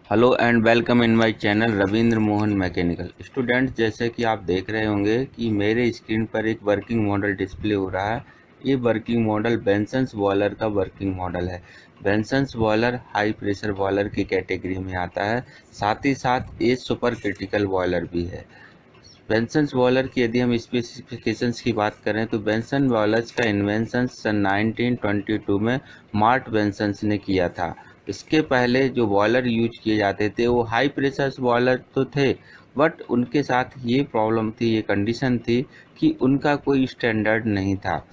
Hello and welcome in my channel Ravindra Mohan mechanical students. जैसे कि आप देख रहे होंगे कि मेरे स्क्रीन पर एक वर्किंग मॉडल डिस्प्ले हो रहा है। ये वर्किंग मॉडल बेंसन्स बॉयलर का वर्किंग मॉडल है। बेंसन्स बॉयलर हाई प्रेशर बॉयलर की कैटेगरी में आता है। साथ ही साथ ये सुपर क्रिटिकल बॉयलर भी है। बेंसन्स बॉयलर की यदि हम स्पेसिफिकेशंस की बात करें तो बेंसन बॉयलर्स का इन्वेंशन सन 1922 में मार्ट बेंसन्स ने किया था। इसके पहले जो बॉयलर यूज किए जाते थे वो हाई प्रेशर बॉयलर तो थे, बट उनके साथ ये प्रॉब्लम थी, ये कंडीशन थी कि उनका कोई स्टैंडर्ड नहीं था।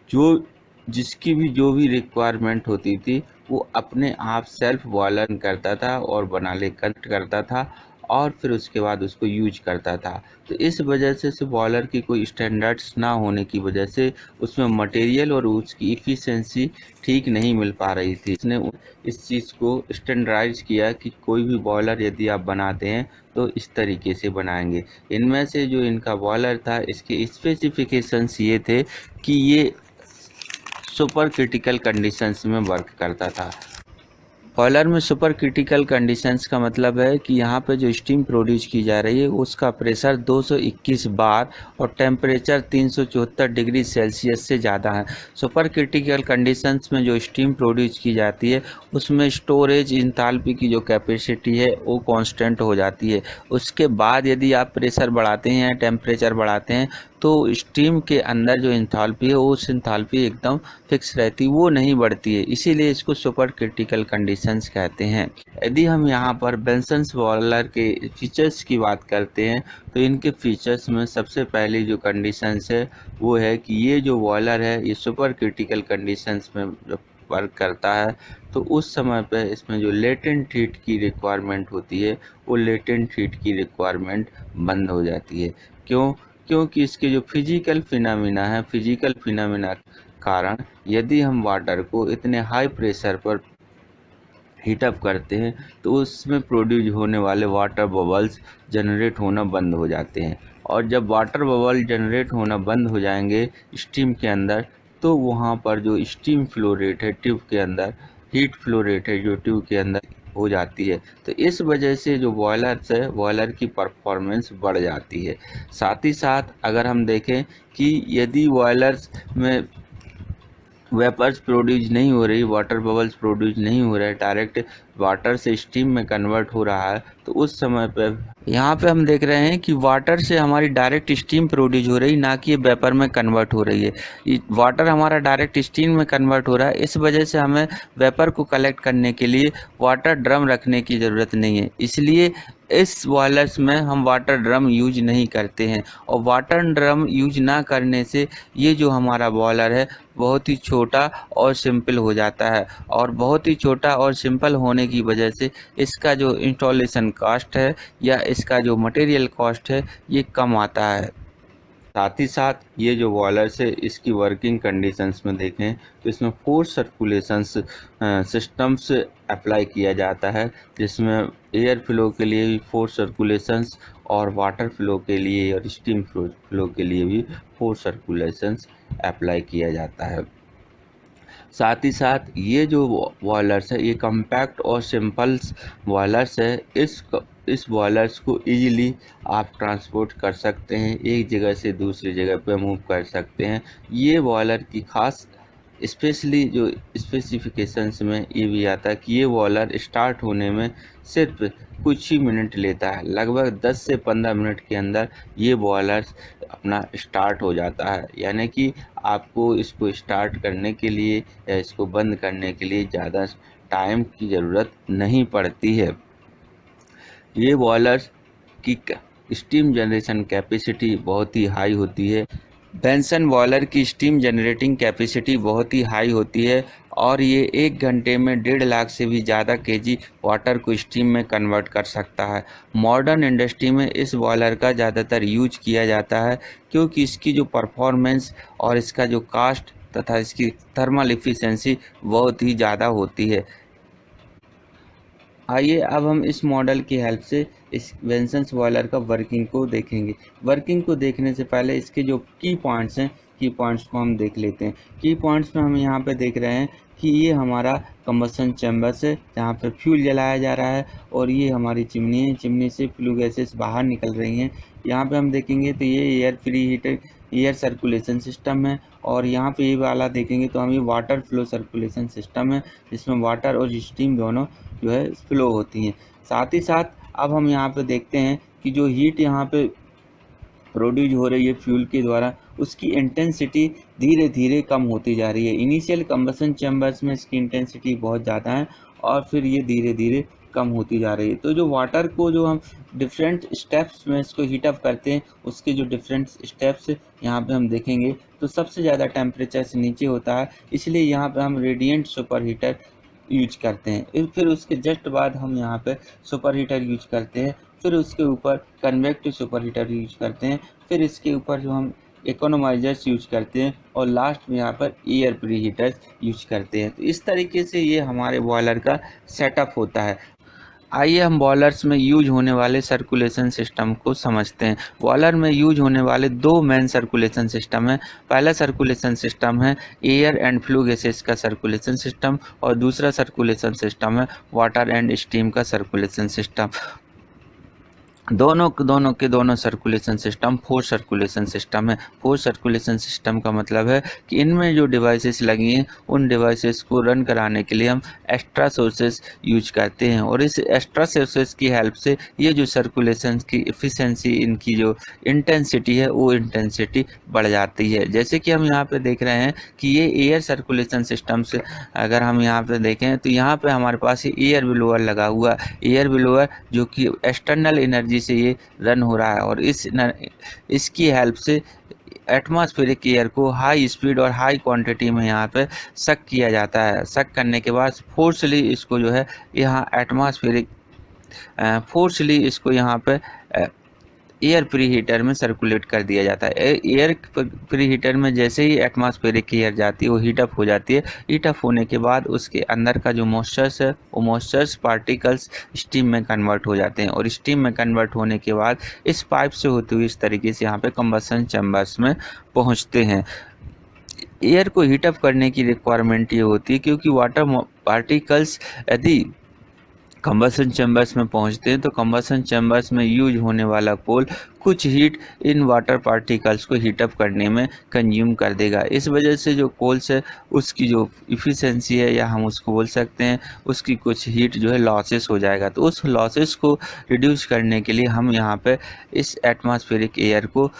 जो जिसकी भी जो भी रिक्वायरमेंट होती थी वो अपने आप सेल्फ बॉयलर करता था और बना ले कनेक्ट करता था और फिर उसके बाद उसको यूज करता था। तो इस वजह से बॉयलर की कोई स्टैंडर्ड्स ना होने की वजह से उसमें मटेरियल और उसकी इफ़िशियंसी ठीक नहीं मिल पा रही थी। इसने इस चीज़ को स्टैंडर्डाइज किया कि कोई भी बॉयलर यदि आप बनाते हैं तो इस तरीके से बनाएंगे। इनमें से जो इनका बॉयलर था इसके स्पेसिफिकेशंस ये थे कि ये सुपर क्रिटिकल कंडीशंस में वर्क करता था। बॉयलर में सुपर क्रिटिकल कंडीशंस का मतलब है कि यहाँ पे जो स्टीम प्रोड्यूस की जा रही है उसका प्रेशर 221 बार और टेम्परेचर 374 डिग्री सेल्सियस से ज़्यादा है। सुपर क्रिटिकल कंडीशंस में जो स्टीम प्रोड्यूस की जाती है उसमें स्टोरेज इंथाल्पी की जो कैपेसिटी है वो कांस्टेंट हो जाती है। उसके बाद यदि आप प्रेशर बढ़ाते हैं, टेम्परेचर बढ़ाते हैं, तो स्टीम के अंदर जो इंथाल्पी है उस इंथाल्पी एकदम फिक्स रहती, वो नहीं बढ़ती है। इसीलिए इसको सुपर क्रिटिकल कंडीशंस कहते हैं। यदि हम यहाँ पर बेंसन्स बॉयलर के फीचर्स की बात करते हैं तो इनके फीचर्स में सबसे पहली जो कंडीशंस है वो है कि ये जो बॉयलर है ये सुपर क्रिटिकल कंडीशंस में जब वर्क करता है तो उस समय पे इसमें जो लेटेंट हीट की रिक्वायरमेंट होती है वो लेटेंट हीट की रिक्वायरमेंट बंद हो जाती है। क्यों? क्योंकि इसके जो फिजिकल फिनोमिना है, फिजिकल फिनोमिना कारण यदि हम वाटर को इतने हाई प्रेशर पर हीटअप करते हैं तो उसमें प्रोड्यूस होने वाले वाटर बबल्स जनरेट होना बंद हो जाते हैं। और जब वाटर बबल जनरेट होना बंद हो जाएंगे स्टीम के अंदर, तो वहाँ पर जो स्टीम फ्लो रेट है ट्यूब के अंदर, हीट फ्लो रेट है जो ट्यूब के अंदर हो जाती है। तो इस वजह से जो बॉयलर्स है बॉयलर की परफॉर्मेंस बढ़ जाती है। साथ ही साथ अगर हम देखें कि यदि बॉयलर्स में वेपर्स प्रोड्यूस नहीं हो रही, वाटर बबल्स प्रोड्यूस नहीं हो रहे, डायरेक्ट वाटर से स्टीम में कन्वर्ट हो रहा है, तो उस समय पे यहाँ पे हम देख रहे हैं कि वाटर से हमारी डायरेक्ट स्टीम प्रोड्यूस हो रही, ना कि ये वेपर में कन्वर्ट हो रही है। वाटर हमारा डायरेक्ट स्टीम में कन्वर्ट हो रहा है, इस वजह से हमें वेपर को कलेक्ट करने के लिए वाटर ड्रम रखने की ज़रूरत नहीं है। इसलिए इस बॉयलर्स में हम वाटर ड्रम यूज नहीं करते हैं। और वाटर ड्रम यूज ना करने से ये जो हमारा बॉयलर है बहुत ही छोटा और सिंपल हो जाता है। और बहुत ही छोटा और सिंपल होने की वजह से इसका जो इंस्टॉलेशन कॉस्ट है या इसका जो मटेरियल कॉस्ट है ये कम आता है। साथ ही साथ ये जो बॉयलर्स है इसकी वर्किंग कंडीशंस में देखें तो इसमें 4 सर्कुलेशंस सिस्टम्स अप्लाई किया जाता है, जिसमें एयर फ्लो के लिए भी 4 सर्कुलेशंस और वाटर फ्लो के लिए और स्टीम फ्लो के लिए भी 4 सर्कुलेशंस अप्लाई किया जाता है। साथ ही साथ ये जो बॉयलर्स है ये कम्पैक्ट और सिंपल बॉयलर्स है। इस बॉयलर्स को इजीली आप ट्रांसपोर्ट कर सकते हैं, एक जगह से दूसरी जगह पे मूव कर सकते हैं। ये बॉयलर की खास स्पेशली जो स्पेसिफिकेशंस में ये भी आता है कि ये बॉयलर स्टार्ट होने में सिर्फ कुछ ही मिनट लेता है। लगभग 10 से 15 मिनट के अंदर ये बॉयलर अपना स्टार्ट हो जाता है। यानी कि आपको इसको स्टार्ट करने के लिए या इसको बंद करने के लिए ज़्यादा टाइम की ज़रूरत नहीं पड़ती है। ये बॉयलर्स की स्टीम जनरेशन कैपेसिटी बहुत ही हाई होती है। बेंसन बॉयलर की स्टीम जनरेटिंग कैपेसिटी बहुत ही हाई होती है और ये 1 घंटे में 1.5 लाख से भी ज़्यादा केजी वाटर को स्टीम में कन्वर्ट कर सकता है। मॉडर्न इंडस्ट्री में इस बॉयलर का ज़्यादातर यूज किया जाता है क्योंकि इसकी जो परफॉर्मेंस और इसका जो कास्ट तथा इसकी थर्मल एफिशिएंसी बहुत ही ज़्यादा होती है। आइए अब हम इस मॉडल की हेल्प से इस बेंसन्स बॉयलर का वर्किंग को देखेंगे। वर्किंग को देखने से पहले इसके जो की पॉइंट्स हैं, की पॉइंट्स को हम देख लेते हैं। की पॉइंट्स में हम यहाँ पे देख रहे हैं कि ये हमारा कंबसन चैम्बर्स है जहाँ पे फ्यूल जलाया जा रहा है, और ये हमारी चिमनी है, चिमनी से फ्लू गैसेस बाहर निकल रही हैं। यहाँ पे हम देखेंगे तो ये air pre heater air circulation system है, और यहाँ पे ये वाला देखेंगे तो हम ये वाटर फ्लो सर्कुलेशन सिस्टम है, जिसमें वाटर और स्टीम दोनों जो है फ्लो होती हैं। साथ ही साथ अब हम यहाँ पे देखते हैं कि जो हीट यहाँ पे प्रोड्यूस हो रही है फ्यूल के द्वारा, उसकी इंटेंसिटी धीरे धीरे कम होती जा रही है। इनिशियल कंबसन चैम्बर्स में इसकी इंटेंसिटी बहुत ज़्यादा है, और फिर ये धीरे धीरे कम होती जा रही है। तो जो वाटर को जो हम डिफरेंट स्टेप्स में इसको हीटअप करते हैं, उसके जो डिफरेंट स्टेप्स यहाँ पे हम देखेंगे तो सबसे ज़्यादा टेम्परेचर से नीचे होता है, इसलिए यहाँ पे हम रेडिएंट सुपर हीटर यूज करते हैं। फिर उसके जस्ट बाद हम यहाँ पे सुपर हीटर यूज करते हैं, फिर उसके ऊपर कन्वेक्टिव सुपर हीटर यूज करते हैं, फिर इसके ऊपर जो हम इकोनोमाइजर्स यूज करते हैं, और लास्ट में यहाँ पर एयर प्री हीटर्स यूज करते हैं। तो इस तरीके से ये हमारे बॉयलर का सेटअप होता है। आइए हम बॉयलर्स में यूज होने वाले सर्कुलेशन सिस्टम को समझते हैं। बॉयलर में यूज होने वाले दो मेन सर्कुलेशन सिस्टम हैं। पहला सर्कुलेशन सिस्टम है एयर एंड फ्लू गैसेस का सर्कुलेशन सिस्टम, और दूसरा सर्कुलेशन सिस्टम है वाटर एंड स्टीम का सर्कुलेशन सिस्टम। दोनों circulation system force circulation system है। फोर्स सर्कुलेशन सिस्टम का मतलब है कि इनमें जो डिवाइसेस लगी हैं, उन डिवाइसेस को रन कराने के लिए हम एक्स्ट्रा सोर्सेस यूज करते हैं, और इस एक्स्ट्रा सोर्सेस की हेल्प से ये जो सर्कुलेशन की एफिशिएंसी, इनकी जो इंटेंसिटी है, वो इंटेंसिटी बढ़ जाती है। जैसे कि हम यहाँ पे देख रहे हैं कि ये एयर सर्कुलेशन सिस्टम से अगर हम यहाँ पे देखें तो यहाँ पे हमारे पास एयर ब्लोअर लगा हुआ, एयर ब्लोअर जो कि एक्सटर्नल एनर्जी से ये रन हो रहा है, और इसकी हेल्प से एटमॉस्फेरिक एयर को हाई स्पीड और हाई क्वांटिटी में यहाँ पे सक किया जाता है। सक करने के बाद फोर्सली इसको जो है यहाँ यहाँ पे एयर प्री हीटर में सर्कुलेट कर दिया जाता है। एयर प्री हीटर में जैसे ही एटमॉस्फेरिक एयर जाती है, वो हीटअप हो जाती है। हीटअप होने के बाद उसके अंदर का जो मॉइस्चर्स है, वो मॉइस्चर्स पार्टिकल्स स्टीम में कन्वर्ट हो जाते हैं, और स्टीम में कन्वर्ट होने के बाद इस पाइप से होते हुए इस तरीके से यहाँ पे कंबसन चैम्बर्स में पहुँचते हैं। एयर को हीटअप करने की रिक्वायरमेंट ये होती है क्योंकि वाटर पार्टिकल्स यदि कंबसन चैम्बर्स में पहुंचते हैं तो कंबसन चैम्बर्स में यूज होने वाला कोल कुछ हीट इन वाटर पार्टिकल्स को हीटअप करने में कंज्यूम कर देगा। इस वजह से जो कोल्स है, उसकी जो इफ़िशेंसी है, या हम उसको बोल सकते हैं उसकी कुछ हीट जो है लॉसेस हो जाएगा। तो उस लॉसेस को रिड्यूस करने के लिए हम यहाँ पे इस एटमॉस्फेरिक एयर को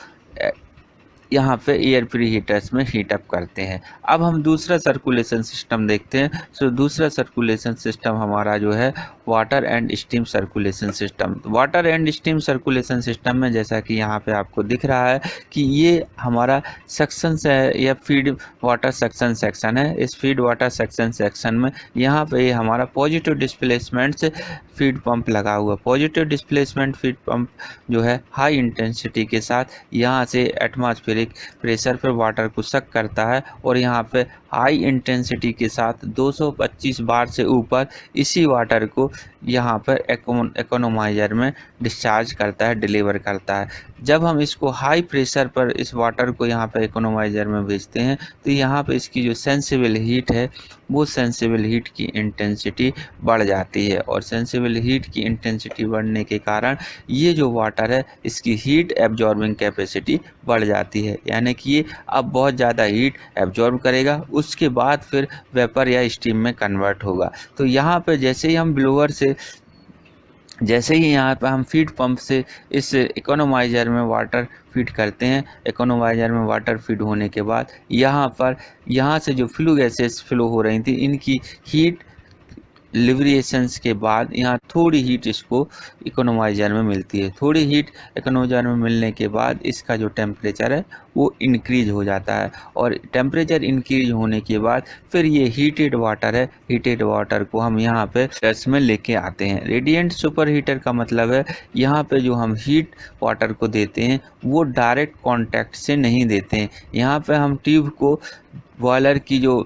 यहाँ पे एयर प्री हीटर्स में हीटअप करते हैं। अब हम दूसरा सर्कुलेशन सिस्टम देखते हैं। सो दूसरा सर्कुलेशन सिस्टम हमारा जो है water and steam circulation system. Water and steam circulation system में जैसा कि यहाँ पे आपको दिख रहा है कि ये हमारा सेक्शन है, या फीड वाटर सेक्शन सेक्शन है। इस फीड वाटर सेक्शन सेक्शन में यहाँ पे ये हमारा पॉजिटिव डिस्प्लेसमेंट से फीड पंप लगा हुआ। पॉजिटिव डिस्प्लेसमेंट फीड पंप जो है हाई इंटेंसिटी के साथ यहाँ से एटमॉस्फेरिक प्रेशर पर वाटर को सक करता है, और यहाँ पे हाई इंटेंसिटी के साथ 225 बार से ऊपर इसी वाटर को यहाँ पर इकोनोमाइजर में डिस्चार्ज करता है, डिलीवर करता है। जब हम इसको हाई प्रेशर पर इस वाटर को यहाँ पर इकोनोमाइजर में भेजते हैं तो यहाँ पे इसकी जो सेंसिबल हीट है, वो सेंसिबल हीट की इंटेंसिटी बढ़ जाती है, और सेंसिबल हीट की इंटेंसिटी बढ़ने के कारण ये जो वाटर है, इसकी हीट एब्जॉर्बिंग कैपेसिटी बढ़ जाती है, यानी कि ये अब बहुत ज़्यादा हीट एब्जॉर्ब करेगा, उसके बाद फिर वेपर या स्टीम में कन्वर्ट होगा। तो यहाँ पे जैसे ही हम ब्लोअर से यहाँ पर हम फीड पंप से इस इकोनोमाइजर में वाटर फीड करते हैं, इकोनोमाइजर में वाटर फीड होने के बाद यहाँ से जो फ्लू गैसेस फ्लो हो रही थी, इनकी हीट लिबरेशंस के बाद यहाँ थोड़ी हीट इसको इकोनोमाइजर में मिलती है। थोड़ी हीट इकोनोमाइजर में मिलने के बाद इसका जो टेम्परेचर है वो इंक्रीज हो जाता है, और टेम्परेचर इंक्रीज होने के बाद फिर ये हीटेड वाटर है, हीटेड वाटर को हम यहाँ पे प्रेस में लेके आते हैं। रेडिएंट सुपर हीटर का मतलब है यहाँ पे जो हम हीट वाटर को देते हैं वो डायरेक्ट कॉन्टैक्ट से नहीं देते हैं। यहाँ पे हम ट्यूब को बॉयलर की जो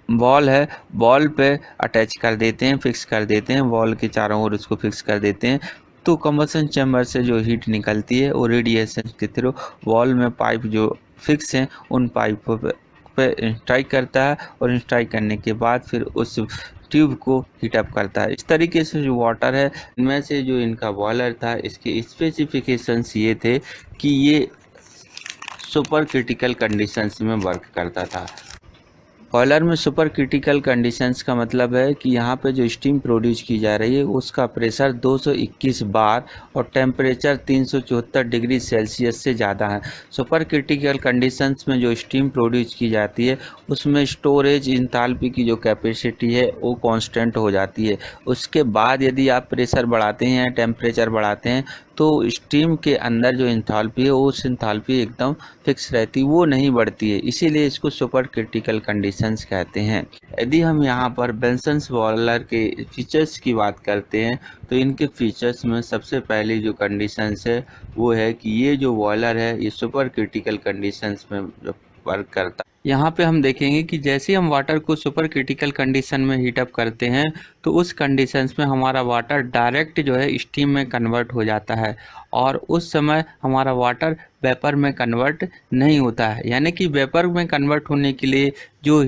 बॉल है, बॉल पे अटैच कर देते हैं, फिक्स कर देते हैं, बॉल के चारों ओर उसको फिक्स कर देते हैं। तो कंबसन चैम्बर से जो हीट निकलती है वो रेडिएशन के थ्रू वॉल में पाइप जो फिक्स हैं उन पाइपों पे स्ट्राइक करता है, और स्ट्राइक करने के बाद फिर उस ट्यूब को हीट अप करता है। इस तरीके से जो वाटर है, इनमें से जो इनका बॉयलर था, इसके स्पेसिफिकेशंस ये थे कि ये सुपर क्रिटिकल कंडीशंस में वर्क करता था। बॉयलर में सुपर क्रिटिकल कंडीशंस का मतलब है कि यहाँ पे जो स्टीम प्रोड्यूस की जा रही है उसका प्रेशर 221 बार और टेम्परेचर 374 डिग्री सेल्सियस से ज़्यादा है। सुपर क्रिटिकल कंडीशंस में जो स्टीम प्रोड्यूस की जाती है उसमें स्टोरेज इंथाल्पी की जो कैपेसिटी है वो कांस्टेंट हो जाती है। उसके बाद यदि आप प्रेशर बढ़ाते हैं, टेम्परेचर बढ़ाते हैं, तो स्टीम के अंदर जो इंथाल्पी है उस इंथाल्पी एकदम फिक्स रहती, वो नहीं बढ़ती है, इसीलिए इसको सुपर क्रिटिकल कंडीशंस कहते हैं। यदि हम यहाँ पर बेंसन्स बॉयलर के फीचर्स की बात करते हैं तो इनके फीचर्स में सबसे पहली जो कंडीशंस है वो है कि ये जो बॉयलर है ये सुपर क्रिटिकल कंडीशंस में वर्क करता है। यहाँ पे हम देखेंगे कि जैसे ही हम वाटर को सुपर क्रिटिकल कंडीशन में हीटअप करते हैं तो उस कंडीशंस में हमारा वाटर डायरेक्ट जो है स्टीम में कन्वर्ट हो जाता है, और उस समय हमारा वाटर वेपर में कन्वर्ट नहीं होता है। यानी कि वेपर में कन्वर्ट होने के लिए जो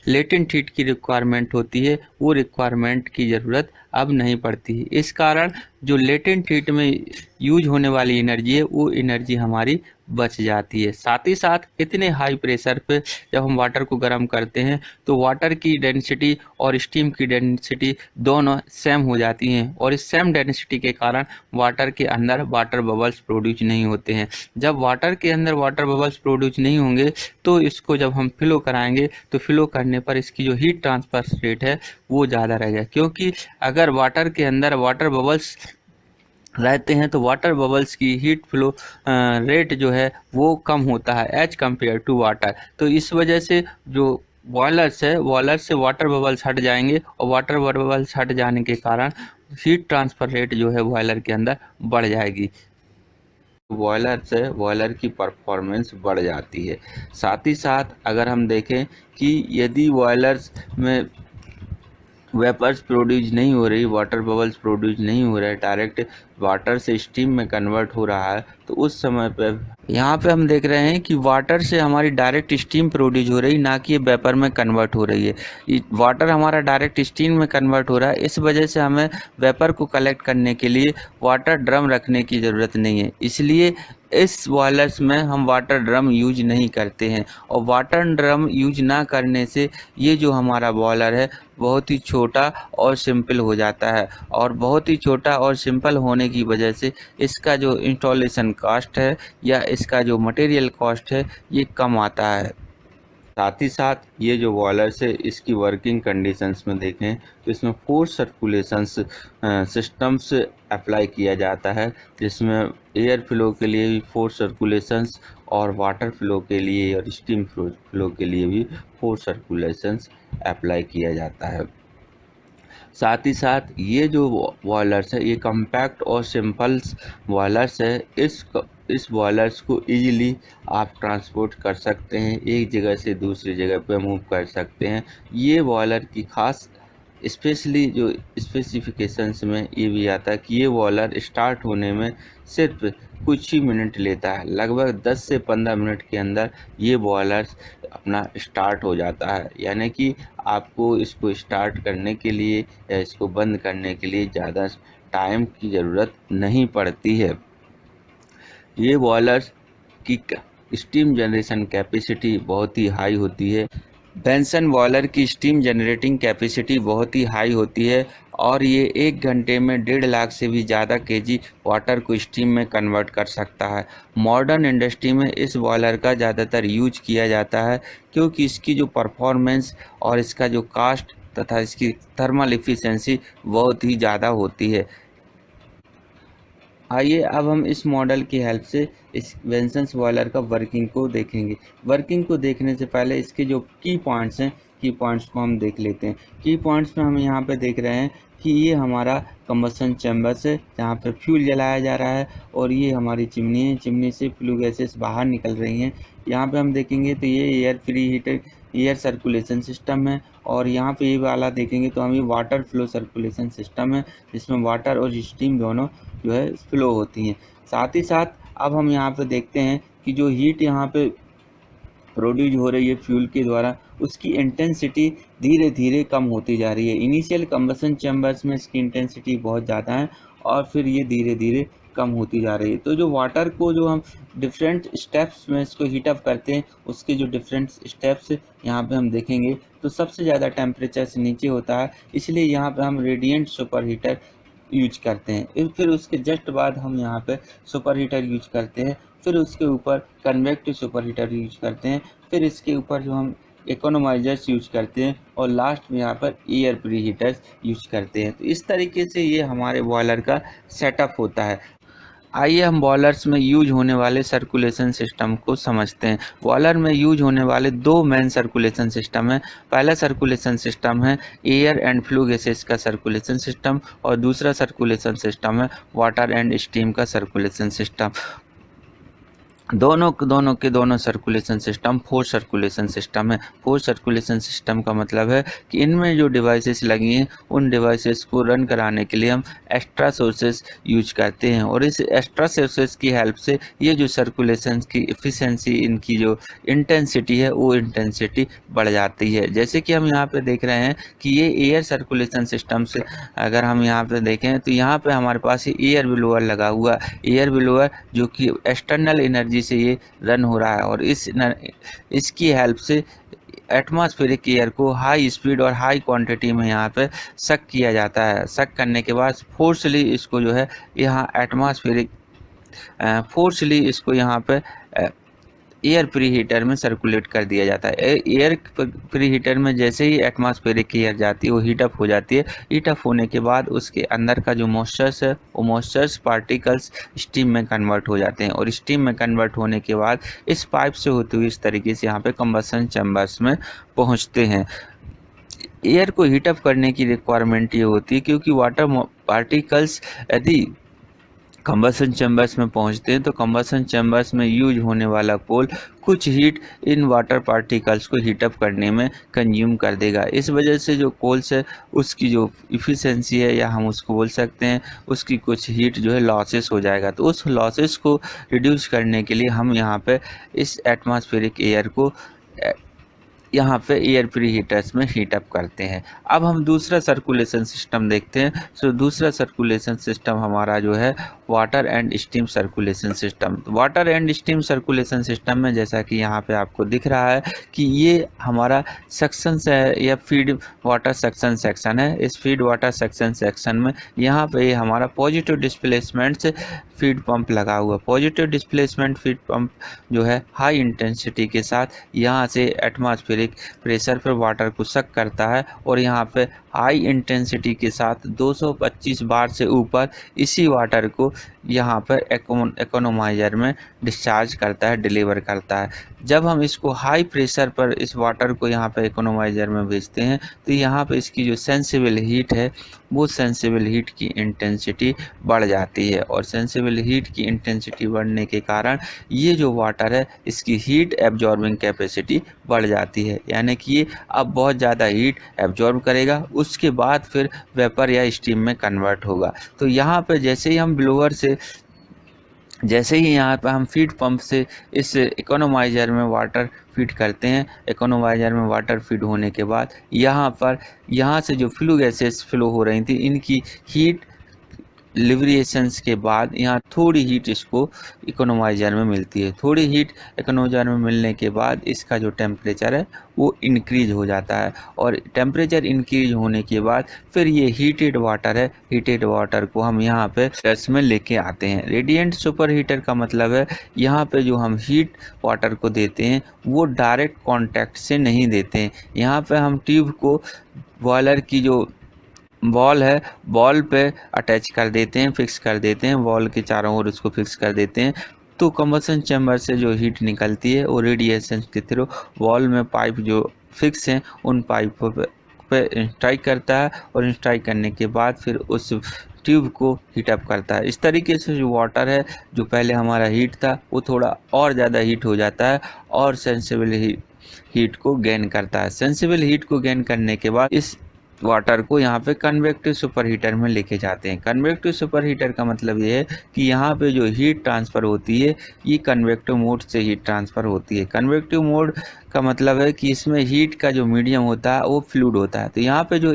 लेटेंट हीट की रिक्वायरमेंट होती है वो रिक्वायरमेंट की ज़रूरत अब नहीं पड़ती है। इस कारण जो लेटेंट हीट में यूज होने वाली एनर्जी है वो एनर्जी हमारी बच जाती है। साथ ही साथ इतने हाई प्रेशर पे जब हम वाटर को गर्म करते हैं तो वाटर की डेंसिटी और स्टीम की डेंसिटी दोनों सेम हो जाती हैं, और इस सेम डेंसिटी के कारण वाटर के अंदर वाटर बबल्स प्रोड्यूस नहीं होते हैं। जब वाटर के अंदर वाटर बबल्स प्रोड्यूस नहीं होंगे तो इसको जब हम फ्लो कराएंगे तो फ्लो करने पर इसकी जो हीट ट्रांसफर रेट है वो ज़्यादा रहेगा, क्योंकि अगर वाटर के अंदर वाटर बबल्स रहते हैं तो वाटर बबल्स की हीट फ्लो रेट जो है वो कम होता है एज कम्पेयर टू वाटर। तो इस वजह से जो बॉयलर से वाटर बबल्स हट जाएंगे, और वाटर बबल्स हट जाने के कारण हीट ट्रांसफ़र रेट जो है बॉयलर के अंदर बढ़ जाएगी। बॉयलर से बॉयलर की परफॉर्मेंस बढ़ जाती है। साथ ही साथ अगर हम देखें कि यदि बॉयलर्स में वेपर्स प्रोड्यूस नहीं हो रही, वाटर बबल्स प्रोड्यूस नहीं हो रहा है, डायरेक्ट वाटर से स्टीम में कन्वर्ट हो रहा है, तो उस समय पे यहाँ पे हम देख रहे हैं कि वाटर से हमारी डायरेक्ट स्टीम प्रोड्यूस हो रही, ना कि वेपर में कन्वर्ट हो रही है। वाटर हमारा डायरेक्ट स्टीम में कन्वर्ट हो रहा है, इस वजह से हमें वेपर को कलेक्ट करने के लिए वाटर ड्रम रखने की ज़रूरत नहीं है। इसलिए इस बॉयलर्स में हम वाटर ड्रम यूज नहीं करते हैं, और वाटर ड्रम यूज ना करने से ये जो हमारा बॉयलर है बहुत ही छोटा और सिंपल हो जाता है, और बहुत ही छोटा और सिंपल होने की वजह से इसका जो इंस्टॉलेशन कॉस्ट है या इसका जो मटेरियल कॉस्ट है ये कम आता है। साथ ही साथ ये जो बॉयलर्स है इसकी वर्किंग कंडीशंस में देखें तो इसमें 4 सर्कुलेशंस सिस्टम्स अप्लाई किया जाता है, जिसमें एयर फ्लो के लिए भी 4 सर्कुलेशंस और वाटर फ्लो के लिए और स्टीम फ्लो के लिए भी 4 सर्कुलेशंस अप्लाई किया जाता है। साथ ही साथ ये जो बॉयलर्स है ये कम्पैक्ट और सिंपल बॉयलर्स है। इस बॉयलर्स को इजीली आप ट्रांसपोर्ट कर सकते हैं, एक जगह से दूसरी जगह पे मूव कर सकते हैं। ये बॉयलर की खास स्पेशली जो स्पेसिफिकेशंस में ये भी आता है कि ये बॉयलर स्टार्ट होने में सिर्फ कुछ ही मिनट लेता है, लगभग 10 से 15 मिनट के अंदर ये बॉयलर अपना स्टार्ट हो जाता है। यानी कि आपको इसको स्टार्ट करने के लिए या इसको बंद करने के लिए ज़्यादा टाइम की ज़रूरत नहीं पड़ती है। ये बॉयलर्स की स्टीम जनरेशन कैपेसिटी बहुत ही हाई होती है। बेंसन बॉयलर की स्टीम जनरेटिंग कैपेसिटी बहुत ही हाई होती है, और ये 1 घंटे में 1.5 लाख से भी ज़्यादा केजी वाटर को स्टीम में कन्वर्ट कर सकता है। मॉडर्न इंडस्ट्री में इस बॉयलर का ज़्यादातर यूज किया जाता है, क्योंकि इसकी जो परफॉर्मेंस और इसका जो कास्ट तथा इसकी थर्मल एफिशिएंसी बहुत ही ज़्यादा होती है। आइए अब हम इस मॉडल की हेल्प से इस बेंसन्स बॉयलर का वर्किंग को देखेंगे। वर्किंग को देखने से पहले इसके जो की पॉइंट्स हैं, की पॉइंट्स को हम देख लेते हैं। की पॉइंट्स में हम यहाँ पे देख रहे हैं कि ये हमारा कंबसन चैम्बर्स है जहाँ पे फ्यूल जलाया जा रहा है, और ये हमारी चिमनी है, चिमनी से फ्लू गैसेस बाहर निकल रही हैं। यहाँ पे हम देखेंगे तो ये air free heater air circulation system है, और यहाँ पे ये वाला देखेंगे तो हम ये वाटर फ्लो सर्कुलेशन सिस्टम है, जिसमें वाटर और स्टीम दोनों जो है फ्लो होती हैं। साथ ही साथ अब हम यहाँ पे देखते हैं कि जो हीट यहाँ पे प्रोड्यूस हो रही है फ्यूल के द्वारा, उसकी इंटेंसिटी धीरे धीरे कम होती जा रही है। इनिशियल कंबसन चैम्बर्स में इसकी इंटेंसिटी बहुत ज़्यादा है, और फिर ये धीरे धीरे कम होती जा रही है। तो जो वाटर को जो हम डिफरेंट स्टेप्स में इसको हीटअप करते हैं, उसके जो डिफरेंट स्टेप्स यहाँ पे हम देखेंगे, तो सबसे ज़्यादा टेम्परेचर से नीचे होता है, इसलिए यहाँ पे हम रेडिएंट सुपर हीटर यूज करते हैं। फिर उसके जस्ट बाद हम यहाँ पे सुपर हीटर यूज करते हैं, फिर उसके ऊपर कन्वेक्टिव सुपर हीटर यूज करते हैं, फिर इसके ऊपर जो हम इकोनोमाइजर्स यूज करते हैं, और लास्ट में यहाँ पर एयर प्री हीटर्स यूज करते हैं। तो इस तरीके से ये हमारे बॉयलर का सेटअप होता है। आइए हम बॉयलर्स में यूज होने वाले सर्कुलेशन सिस्टम को समझते हैं। बॉयलर में यूज होने वाले दो मेन सर्कुलेशन सिस्टम है। पहला सर्कुलेशन सिस्टम है एयर एंड फ्लू गैसेस का सर्कुलेशन सिस्टम, और दूसरा सर्कुलेशन सिस्टम है वाटर एंड स्टीम का सर्कुलेशन सिस्टम। दोनों circulation system force circulation system है। फोर्स सर्कुलेशन सिस्टम का मतलब है कि इनमें जो डिवाइसेस लगी हैं, उन डिवाइसेस को रन कराने के लिए हम एक्स्ट्रा सोर्सेस यूज करते हैं, और इस एक्स्ट्रा सोर्सेस की हेल्प से ये जो सर्कुलेशन की एफिशिएंसी, इनकी जो इंटेंसिटी है, वो इंटेंसिटी बढ़ जाती है। जैसे कि हम यहाँ पे देख रहे हैं कि ये एयर सर्कुलेशन सिस्टम से अगर हम यहाँ पे देखें, तो यहाँ पे हमारे पास एयर ब्लोअर लगा हुआ, एयर ब्लोअर जो कि एक्सटर्नल एनर्जी से ये रन हो रहा है, और इसकी हेल्प से एटमॉस्फेरिक एयर को हाई स्पीड और हाई क्वांटिटी में यहाँ पे सक किया जाता है। सक करने के बाद फोर्सली इसको जो है यहाँ इसको यहाँ पे एयर प्री हीटर में सर्कुलेट कर दिया जाता है। एयर प्री हीटर में जैसे ही एटमॉस्फेरिक एयर जाती है, वो हीटअप हो जाती है। हीटअप होने के बाद उसके अंदर का जो मॉइस्चर्स है, वो मॉइस्चर्स पार्टिकल्स स्टीम में कन्वर्ट हो जाते हैं, और स्टीम में कन्वर्ट होने के बाद इस पाइप से होते हुए इस तरीके से यहाँ पे कंबसन चैम्बर्स में पहुँचते हैं। एयर को हीटअप करने की रिक्वायरमेंट ये होती है क्योंकि वाटर पार्टिकल्स यदि कंबसन चैम्बर्स में पहुंचते हैं, तो कंबसन चैम्बर्स में यूज होने वाला कोल कुछ हीट इन वाटर पार्टिकल्स को हीटअप करने में कंज्यूम कर देगा। इस वजह से जो कोल्स है, उसकी जो इफ़िशेंसी है, या हम उसको बोल सकते हैं उसकी कुछ हीट जो है लॉसेस हो जाएगा। तो उस लॉसेस को रिड्यूस करने के लिए हम यहाँ पे इस एटमॉस्फेरिक एयर को यहाँ पे एयर प्री हीटर्स में हीटअप करते हैं। अब हम दूसरा सर्कुलेशन सिस्टम देखते हैं। सो दूसरा सर्कुलेशन सिस्टम हमारा जो है water and steam circulation system. Water and steam circulation system में जैसा कि यहाँ पे आपको दिख रहा है कि ये हमारा सेक्शन है, या फीड वाटर सेक्शन सेक्शन है। इस फीड वाटर सेक्शन सेक्शन में यहाँ पे ये हमारा पॉजिटिव डिस्प्लेसमेंट से फीड पंप लगा हुआ। पॉजिटिव डिस्प्लेसमेंट फीड पंप जो है हाई इंटेंसिटी के साथ यहाँ से एटमॉस्फेरिक प्रेशर पर वाटर को सक करता है, और यहाँ पे हाई इंटेंसिटी के साथ 225 बार से ऊपर इसी वाटर को यहाँ पर इकोनोमाइजर में डिस्चार्ज करता है, डिलीवर करता है। जब हम इसको हाई प्रेशर पर इस वाटर को यहाँ पे इकोनोमाइजर में भेजते हैं, तो यहाँ पे इसकी जो सेंसिबल हीट है, वो सेंसिबल हीट की इंटेंसिटी बढ़ जाती है, और सेंसिबल हीट की इंटेंसिटी बढ़ने के कारण ये जो वाटर है, इसकी हीट एब्जॉर्बिंग कैपेसिटी बढ़ जाती है, यानी कि ये अब बहुत ज़्यादा हीट एब्जॉर्ब करेगा, उसके बाद फिर वेपर या स्टीम में कन्वर्ट होगा। तो यहाँ पे जैसे ही हम ब्लोअर से यहाँ पर हम फीड पंप से इस इकोनोमाइजर में वाटर फीड करते हैं, इकोनोमाइजर में वाटर फीड होने के बाद यहाँ से जो फ्लू गैसेस फ्लो हो रही थी, इनकी हीट लिबरेशंस के बाद यहाँ थोड़ी हीट इसको इकोनोमाइजर में मिलती है। थोड़ी हीट इकोनोमाइजर में मिलने के बाद इसका जो टेम्परेचर है वो इंक्रीज हो जाता है, और टेम्परेचर इंक्रीज होने के बाद फिर ये हीटेड वाटर है, हीटेड वाटर को हम यहाँ पे हीटर्स में लेके आते हैं। रेडिएंट सुपर हीटर का मतलब है यहाँ पे जो हम हीट वाटर को देते हैं, वो डायरेक्ट कॉन्टैक्ट से नहीं देते हैं। यहाँ पे हम ट्यूब को बॉयलर की जो बॉल है, बॉल पे अटैच कर देते हैं, फिक्स कर देते हैं, बॉल के चारों ओर उसको फिक्स कर देते हैं। तो कंबसन चैम्बर से जो हीट निकलती है, वो रेडिएशन के थ्रू वॉल में पाइप जो फिक्स हैं, उन पाइपों पे स्ट्राइक करता है, और स्ट्राइक करने के बाद फिर उस ट्यूब को हीटअप करता है। इस तरीके से जो वाटर है, जो पहले हमारा हीट था, वो थोड़ा और ज़्यादा हीट हो जाता है, और सेंसिबल हीट को गेन करता है। सेंसिबल हीट को गेन करने के बाद इस वाटर को यहाँ पे कन्वेक्टिव सुपर हीटर में लेके जाते हैं। कन्वेक्टिव सुपर हीटर का मतलब ये है कि यहाँ पे जो हीट ट्रांसफ़र होती है ये कन्वेक्टिव मोड से हीट ट्रांसफ़र होती है। कन्वेक्टिव मोड का मतलब है कि इसमें हीट का जो मीडियम होता है वो फ्लूइड होता है। तो यहाँ पे जो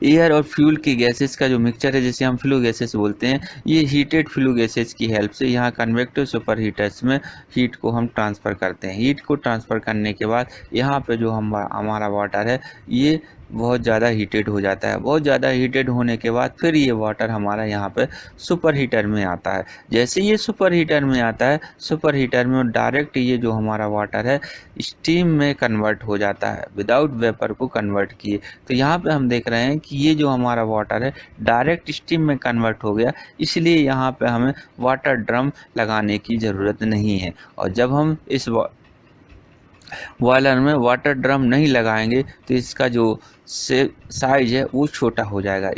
एयर और फ्यूल की गैसेस का जो मिक्सचर है, जिसे हम फ्लू गैसेस बोलते हैं, ये हीटेड फ्लू गैसेस की हेल्प से यहाँ कन्वेक्टिव सुपर हीटर्स में हीट को हम ट्रांसफ़र करते हैं। हीट को ट्रांसफ़र करने के बाद यहाँ पे जो हमारा वाटर है ये बहुत ज़्यादा हीटेड हो जाता है। बहुत ज़्यादा हीटेड होने के बाद फिर ये वाटर हमारा यहाँ पे सुपर हीटर में आता है। जैसे ये सुपर हीटर में आता है, सुपर हीटर में डायरेक्ट ये जो हमारा वाटर है स्टीम में कन्वर्ट हो जाता है, विदाउट वेपर को कन्वर्ट किए। तो यहाँ पे हम देख रहे हैं कि ये जो हमारा वाटर है डायरेक्ट स्टीम में कन्वर्ट हो गया, इसलिए यहाँ पे हमें वाटर ड्रम लगाने की ज़रूरत नहीं है। और जब हम इस बॉयलर में वाटर ड्रम नहीं लगाएंगे तो इसका जो साइज है वो छोटा हो जाएगा।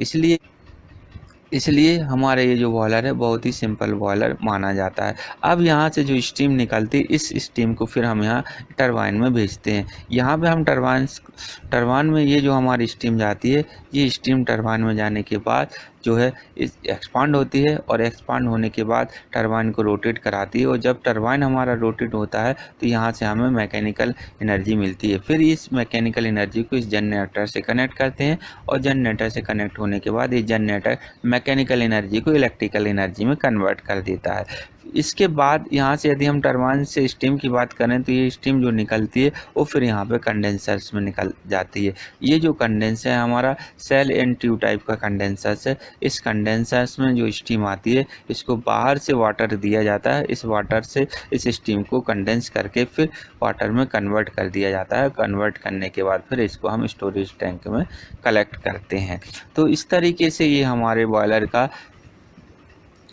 इसलिए हमारे ये जो बॉयलर है बहुत ही सिंपल बॉयलर माना जाता है। अब यहाँ से जो स्टीम निकलती है इस स्टीम को फिर हम यहाँ टरबाइन में भेजते हैं। यहाँ पे हम टरबाइन में ये जो हमारी स्टीम जाती है, ये स्टीम टरबाइन में जाने के बाद जो है इस एक्सपांड होती है और एक्सपांड होने के बाद टरबाइन को रोटेट कराती है। और जब टरबाइन हमारा रोटेट होता है तो यहाँ से हमें मैकेनिकल एनर्जी मिलती है। फिर इस मैकेनिकल एनर्जी को इस जनरेटर से कनेक्ट करते हैं और जनरेटर से कनेक्ट होने के बाद ये जनरेटर मैकेनिकल एनर्जी को इलेक्ट्रिकल एनर्जी में कन्वर्ट कर देता है। इसके बाद यहाँ से यदि हम टरबाइन से स्टीम की बात करें तो ये स्टीम जो निकलती है वो फिर यहाँ पे कंडेंसर्स में निकल जाती है। ये जो कंडेंसर है हमारा सेल एंड ट्यूब टाइप का कंडेंसर्स है। इस कंडेंसर्स में जो स्टीम आती है इसको बाहर से वाटर दिया जाता है। इस वाटर से इस स्टीम को कंडेंस करके फिर वाटर में कन्वर्ट कर दिया जाता है। कन्वर्ट करने के बाद फिर इसको हम स्टोरेज टैंक में कलेक्ट करते हैं। तो इस तरीके से ये हमारे बॉयलर का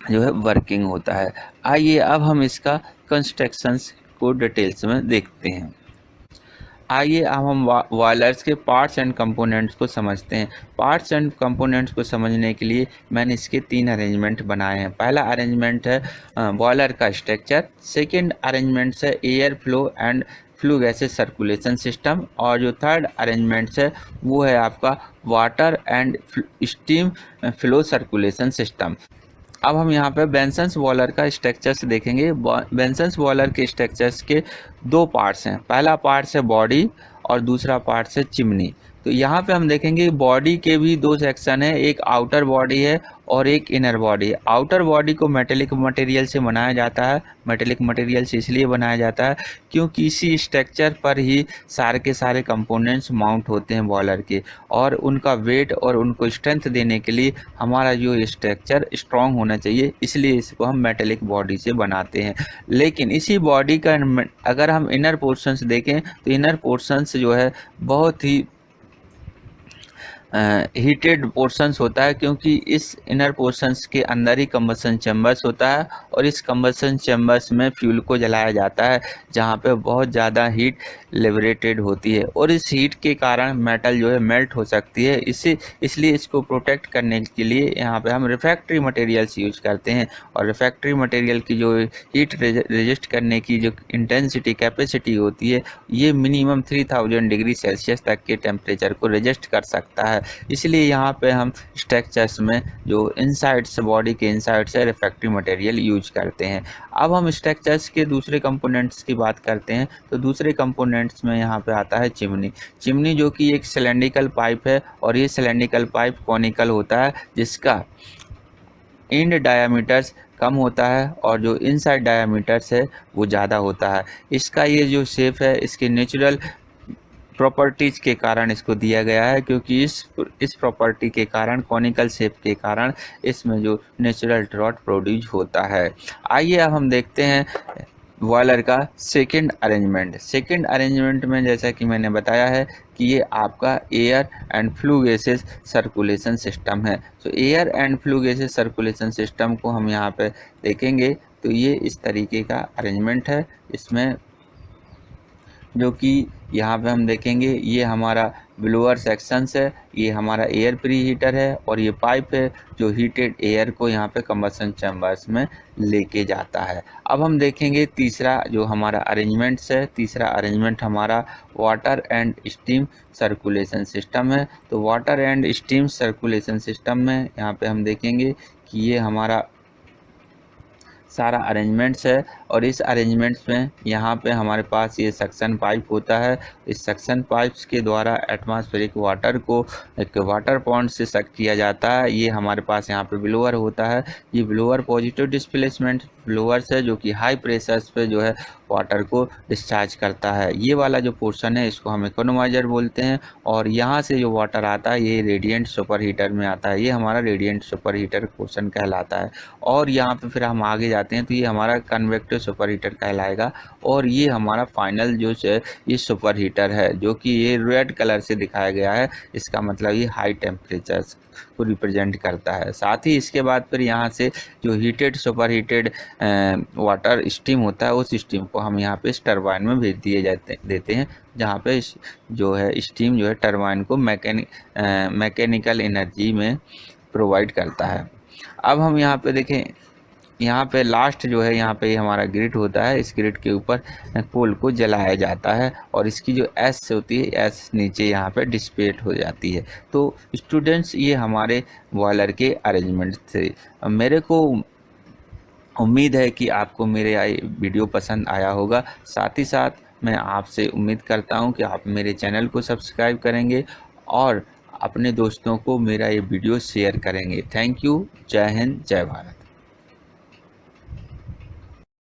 जो है वर्किंग होता है। आइए अब हम इसका कंस्ट्रक्शंस को डिटेल्स में देखते हैं। आइए अब हम बॉयलर्स के पार्ट्स एंड कंपोनेंट्स को समझते हैं। पार्ट्स एंड कंपोनेंट्स को समझने के लिए मैंने इसके 3 अरेंजमेंट बनाए हैं। पहला अरेंजमेंट है बॉयलर का स्ट्रक्चर, सेकंड अरेंजमेंट है air flow and flue gases circulation system, और जो थर्ड अरेंजमेंट है वो है आपका water and steam flow circulation system. अब हम यहाँ पे बेंसन्स बॉयलर का स्ट्रक्चर्स देखेंगे। बेंसन्स बॉयलर के स्ट्रक्चर्स के 2 पार्ट्स हैं। पहला पार्ट है बॉडी और दूसरा पार्ट है चिमनी। तो यहाँ पे हम देखेंगे बॉडी के भी 2 सेक्शन है, एक आउटर बॉडी है और एक इनर बॉडी है। आउटर बॉडी को मेटेलिक मटेरियल से बनाया जाता है। मेटेलिक मटेरियल से इसलिए बनाया जाता है क्योंकि इसी स्ट्रक्चर पर ही सारे के सारे कंपोनेंट्स माउंट होते हैं बॉयलर के, और उनका वेट और उनको स्ट्रेंथ देने के लिए हमारा जो स्ट्रक्चर स्ट्रॉन्ग होना चाहिए, इसलिए इसको हम मेटेलिक बॉडी से बनाते हैं। लेकिन इसी बॉडी का अगर हम इनर पोर्शंस देखें तो इनर पोर्शंस जो है बहुत ही हीटेड पोर्शंस होता है, क्योंकि इस इनर पोर्शंस के अंदर ही कंबसन चैम्बर्स होता है और इस कंबसन चैम्बर्स में फ्यूल को जलाया जाता है, जहाँ पे बहुत ज़्यादा हीट लिबरेटेड होती है और इस हीट के कारण मेटल जो है मेल्ट हो सकती है। इसलिए इसको प्रोटेक्ट करने के लिए यहाँ पे हम रिफ्रैक्टरी मटेरियल्स यूज करते हैं। और रिफ्रैक्टरी मटेरियल की जो हीट रेजिस्ट करने की जो इंटेंसिटी कैपेसिटी होती है, ये मिनिमम 3000 डिग्री सेल्सियस तक के टेम्परेचर को रेजिस्ट कर सकता है। इसलिए यहाँ पे हम स्ट्रक्चर्स में जो इनसाइड से बॉडी के इनसाइड से रिफ्रैक्टरी मटेरियल यूज करते हैं। अब हम स्ट्रक्चर्स के दूसरे कंपोनेंट्स की बात करते हैं तो दूसरे कंपोनेंट्स में यहाँ पे आता है चिमनी। चिमनी जो कि एक सिलेंड्रिकल पाइप है और ये सिलेंड्रिकल पाइप कॉनिकल होता है, जिसका एंड डायामीटर्स कम होता है और जो इनसाइड डायामीटर्स है वो ज़्यादा होता है। इसका ये जो शेप है इसके नेचुरल प्रॉपर्टीज़ के कारण इसको दिया गया है, क्योंकि इस प्रॉपर्टी के कारण, कॉनिकल शेप के कारण इसमें जो नेचुरल ड्रॉट प्रोड्यूस होता है। आइए अब हम देखते हैं बॉयलर का सेकंड अरेंजमेंट। सेकंड अरेंजमेंट में जैसा कि मैंने बताया है कि ये आपका air and flue gases circulation system है। तो air and flue gases circulation system को हम यहाँ पे देखेंगे तो ये इस तरीके का अरेंजमेंट है। इसमें जो कि यहाँ पे हम देखेंगे ये हमारा ब्लोअर सेक्शंस है, ये हमारा एयर प्री हीटर है और ये पाइप है जो हीटेड एयर को यहाँ पे कंबशन चैम्बर्स में लेके जाता है। अब हम देखेंगे तीसरा जो हमारा अरेंजमेंट्स है। तीसरा अरेंजमेंट हमारा water and steam circulation system है। तो water and steam circulation system में यहाँ पे हम देखेंगे कि ये हमारा सारा अरेंजमेंट्स है और इस अरेंजमेंट्स में यहाँ पे हमारे पास ये सक्शन पाइप होता है। इस सक्शन पाइप्स के द्वारा एटमॉस्फेरिक वाटर को एक वाटर पॉन्ड से सक किया जाता है। ये हमारे पास यहाँ पे ब्लोअर होता है। ये ब्लोअर पॉजिटिव डिस्प्लेसमेंट ब्लोअर्स है जो कि हाई प्रेशर्स पे जो है वाटर को डिस्चार्ज करता है। ये वाला जो पोर्शन है इसको हम इकोनोमाइजर बोलते हैं और यहाँ से जो वाटर आता है ये रेडिएंट सुपर हीटर में आता है। ये हमारा रेडिएंट सुपर हीटर पोर्शन कहलाता है। और यहाँ पे फिर हम आगे जाते हैं तो ये हमारा कन्वेक्टिव सुपर हीटर कहलाएगा और ये हमारा फाइनल जो है ये सुपर हीटर है जो कि ये रेड कलर से दिखाया गया है। इसका मतलब ये हाई टेम्परेचर को रिप्रेजेंट करता है। साथ ही इसके बाद फिर यहाँ से जो heated super heated water steam होता है उस स्टीम को हम यहाँ पे इस टरबाइन में भेज दिए देते हैं, जहाँ पे जो है स्टीम जो है टरबाइन को मैकेनिकल एनर्जी में प्रोवाइड करता है। अब हम यहाँ पे देखें, यहाँ पे लास्ट जो है यहाँ पे हमारा ग्रिड होता है। इस ग्रिड के ऊपर कोल को जलाया जाता है और इसकी जो एस होती है एस नीचे यहाँ पे डिस्पेट हो जाती है। तो स्टूडेंट्स ये हमारे बॉयलर के अरेंजमेंट थे। मेरे को उम्मीद है कि आपको मेरे वीडियो पसंद आया होगा। साथ ही साथ मैं आपसे उम्मीद करता हूँ कि आप मेरे चैनल को सब्सक्राइब करेंगे और अपने दोस्तों को मेरा ये वीडियो शेयर करेंगे। Thank you. जय हिंद, जय भारत।